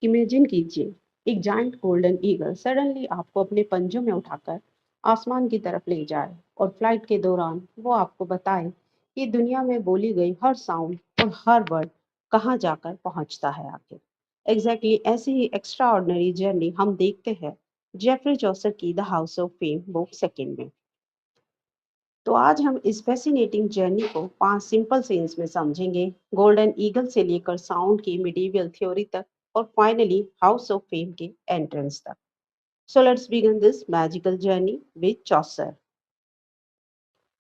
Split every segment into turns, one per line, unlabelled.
Imagine कीजिए, एक giant golden eagle suddenly आपको अपने पंजों में उठाकर आसमान की तरफ ले जाए और फ्लाइट के दौरान वो आपको बताए कि दुनिया में बोली गई हर साउंड और हर वर्ड कहाँ जाकर पहुंचता है आखिर। एग्जैक्टली ऐसी ही एक्स्ट्रा ऑर्डिनरी जर्नी हम देखते हैं जेफरी चौसर की the house of fame book second में। तो आज हम इस फैसिनेटिंग जर्नी को 5 सिंपल सेंस में समझेंगे, गोल्डन ईगल से लेकर साउंड की मिडीवियल थ्योरी तक और फाइनली हाउस ऑफ फेम के एंट्रेंस तक। So let's begin this magical journey with Chaucer.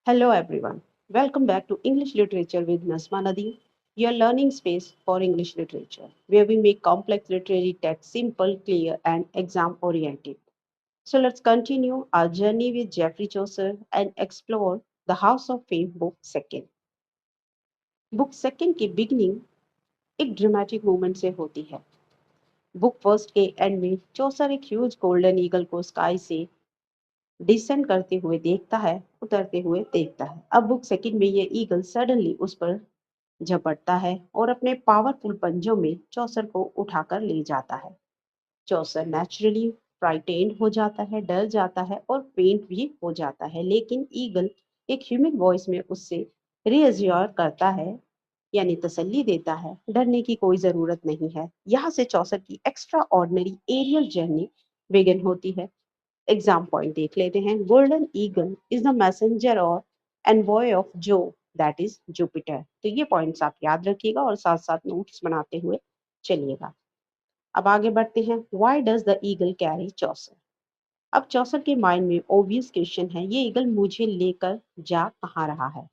Hello everyone, welcome back to English literature with Nasma Nadeem, your learning space for English literature, where we make complex literary text simple, clear, and exam oriented. So let's continue our journey with Geoffrey Chaucer and explore the House of Fame book second. Book second की beginning एक dramatic moment से होती है। Book first के and में चौसर एक huge golden eagle को sky से डिसेंड करते हुए देखता है, उतरते हुए देखता है। अब बुक सेकंड में ये ईगल सडनली उस पर झपटता है और अपने पावरफुल पंजों में चौसर को उठाकर ले जाता है। चौसर नेचुरली फ्राइटेंड हो जाता है, डर जाता है और पेंट भी हो जाता है, लेकिन ईगल एक ह्यूमन वॉइस में उससे रीअश्योर करता है, यानी तसल्ली देता है, डरने की कोई जरूरत नहीं है। यहाँ से चौसर की extraordinary aerial journey begin होती है। एग्जाम पॉइंट देख लेते हैं। Golden eagle is the messenger और envoy of Jove, that is Jupiter. तो ये पॉइंट्स आप याद रखिएगा और साथ साथ नोट्स बनाते हुए चलिएगा। अब आगे बढ़ते हैं। Why does the eagle carry Chaucer? अब चौसर के माइंड में ऑब्वियस क्वेश्चन है, ये ईगल मुझे लेकर जा कहाँ रहा है?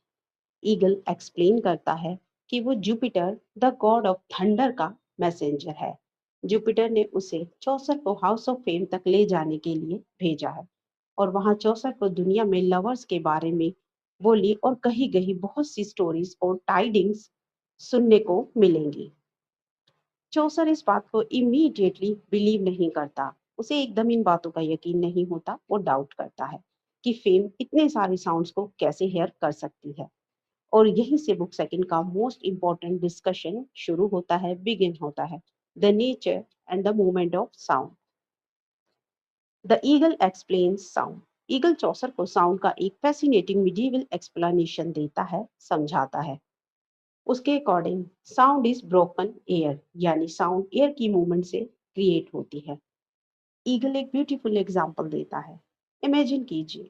ईगल एक्सप्लेन करता है कि वो Jupiter the God of thunder का मैसेंजर है। जुपिटर ने उसे चौसर को हाउस ऑफ फेम तक ले जाने के लिए भेजा है और वहां चौसर को दुनिया में लवर्स के बारे में बोली और कही गई बहुत सी स्टोरीज और टाइडिंग्स सुनने को मिलेंगी। चौसर इस बात को इमीडिएटली बिलीव नहीं करता, उसे एकदम इन बातों का यकीन नहीं होता। वो डाउट करता है कि फेम इतने सारे साउंड्स को कैसे हेयर कर सकती है। और यहीं से बुक सेकंड का मोस्ट इंपॉर्टेंट डिस्कशन शुरू होता है, बिगिन होता है। The nature and the movement of sound. The eagle explains sound. Eagle Chaucer को साउंड का एक फैसिनेटिंग मिडीवल एक्सप्लेनेशन देता है, समझाता है। उसके according sound is broken air, यानी साउंड एयर की मूवमेंट से क्रिएट होती है। ईगल एक ब्यूटीफुल एग्जाम्पल देता है। इमेजिन कीजिए,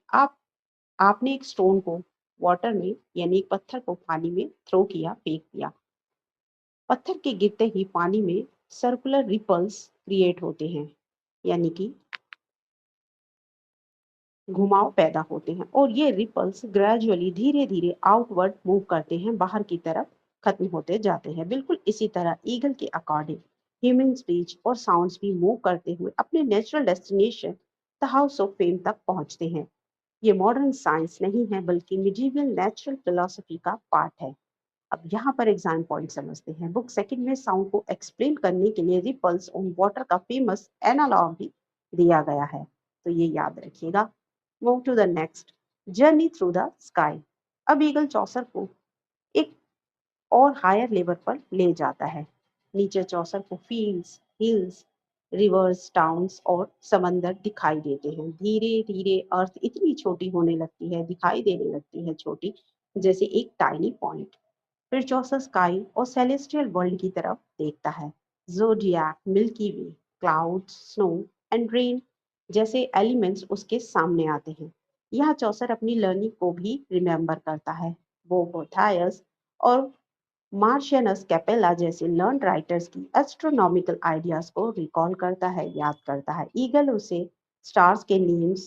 आपने एक स्टोन को वाटर में, यानी एक पत्थर को पानी में थ्रो किया, फेंक दिया। पत्थर के गिरते ही पानी में सर्कुलर रिपल्स क्रिएट होते हैं, यानी कि घुमाव पैदा होते हैं और ये रिपल्स ग्रेजुअली धीरे धीरे आउटवर्ड मूव करते हैं, बाहर की तरफ खत्म होते जाते हैं। बिल्कुल इसी तरह ईगल के अकॉर्डिंग ह्यूमन स्पीच और साउंड्स भी मूव करते हुए अपने natural destination the house of fame तक पहुंचते हैं। ये मॉडर्न साइंस नहीं है, बल्कि मिडिवल नेचुरल फिलोसफी का पार्ट है। अब यहाँ पर एग्जाम पॉइंट समझते हैं। बुक सेकंड में साउंड को एक्सप्लेन करने के लिए रिपल्स ऑन वाटर का फेमस एनालॉग भी दिया गया है, तो ये याद रखिएगा। Move to the next, journey through the sky. अब ईगल चौसर को एक और हायर लेवल पर ले जाता है। नीचे चौसर को फील्ड्स, हिल्स, रिवर्स, टाउन्स और समंदर दिखाई देते हैं। धीरे धीरे अर्थ इतनी छोटी होने लगती है, दिखाई देने लगती है छोटी, जैसे एक टाइनी पॉइंट। फिर चौसर स्काई और सेलेस्टियल वर्ल्ड की तरफ देखता है। Zodiac, milky way, clouds, snow and rain जैसे एलिमेंट्स उसके सामने आते हैं। यहाँ चौसर अपनी लर्निंग को भी रिमेम्बर करता है। वो बोथायस और मार्शियनस कैपेला जैसे लर्न राइटर्स की एस्ट्रोनॉमिकल आइडियाज को रिकॉल करता है, याद करता है। ईगल उसे स्टार्स के नेम्स,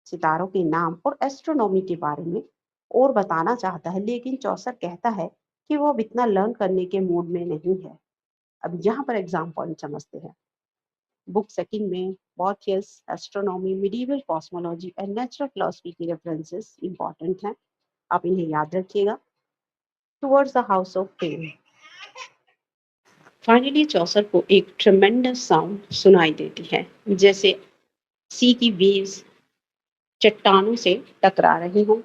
सितारों के नाम और एस्ट्रोनॉमी के बारे में और बताना चाहता है, लेकिन चौसर कहता है कि वो अब इतना लर्न करने के मूड में नहीं है। अब यहाँ पर एग्जाम पॉइंट समझते हैं। बुक सेकंड में Boethius, astronomy, medieval cosmology and natural philosophy की रेफरेंसेस इंपॉर्टेंट हैं, आप इन्हें याद रखिएगा। Towards the house of Fame, finally Chaucer को एक ट्रेमेंडस साउंड सुनाई देती है, जैसे सी की वेव्स चट्टानों से टकरा रही हों।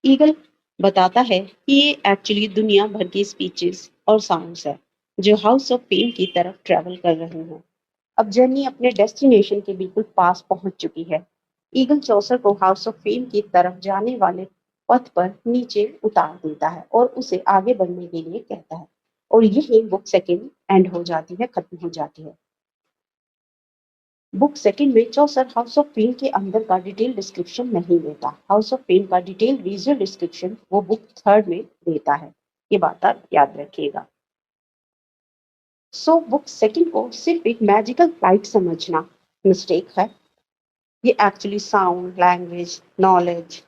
ईगल बताता है कि ये एक्चुअली दुनिया भर की स्पीचेस और साउंड्स है जो हाउस ऑफ फेम की तरफ ट्रेवल कर रहे हैं। अब जर्नी अपने डेस्टिनेशन के बिल्कुल पास पहुंच चुकी है। ईगल चौसर को हाउस ऑफ फेम की तरफ जाने वाले पथ पर नीचे उतार देता है और उसे आगे बढ़ने के लिए कहता है। और यही बुक सेकंड एंड हो जाती है, खत्म हो जाती है। बुक सेकंड में चौसर हाउस ऑफ फेम के अंदर का डिटेल डिस्क्रिप्शन नहीं देता। हाउस ऑफ फेम का डिटेल विजुअल डिस्क्रिप्शन वो बुक थर्ड में देता है। ये बात आप याद रखिएगा। सो बुक सेकंड को सिर्फ एक मैजिकल फ्लाइट समझना मिस्टेक है। ये actually sound, language, knowledge,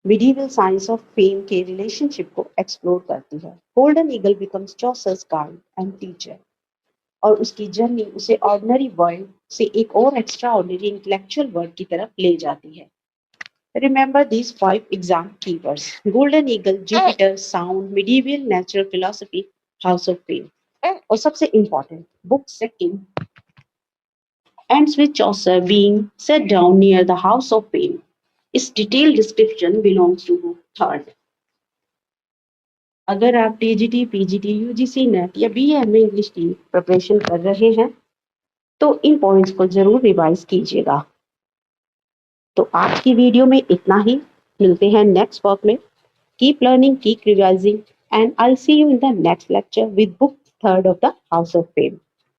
medieval science of fame के रिलेशनशिप को एक्सप्लोर करती है। Golden eagle becomes Chaucer's guide and teacher और उसकी जर्नी उसे ऑर्डिनरी वर्ल्ड से एक और एक्स्ट्रा ऑर्डिनरी इंटेलेक्चुअल वर्ल्ड की तरफ ले जाती है। Remember these five exam keywords: Golden Eagle, Jupiter, Sound, Medieval, Natural Philosophy, House of Fame. और सबसे important, book second ends with Chaucer being set down near the House of Fame. इस detailed description belongs to book third. अगर आप TGT, PGT, UGC net या BMA English की preparation कर रहे हैं तो इन पॉइंट्स को जरूर रिवाइज कीजिएगा। तो आज की वीडियो में इतना ही। मिलते हैं नेक्स्ट वर्क में। Keep learning, keep revising, and I see you in the next lecture with book third of the house of fame.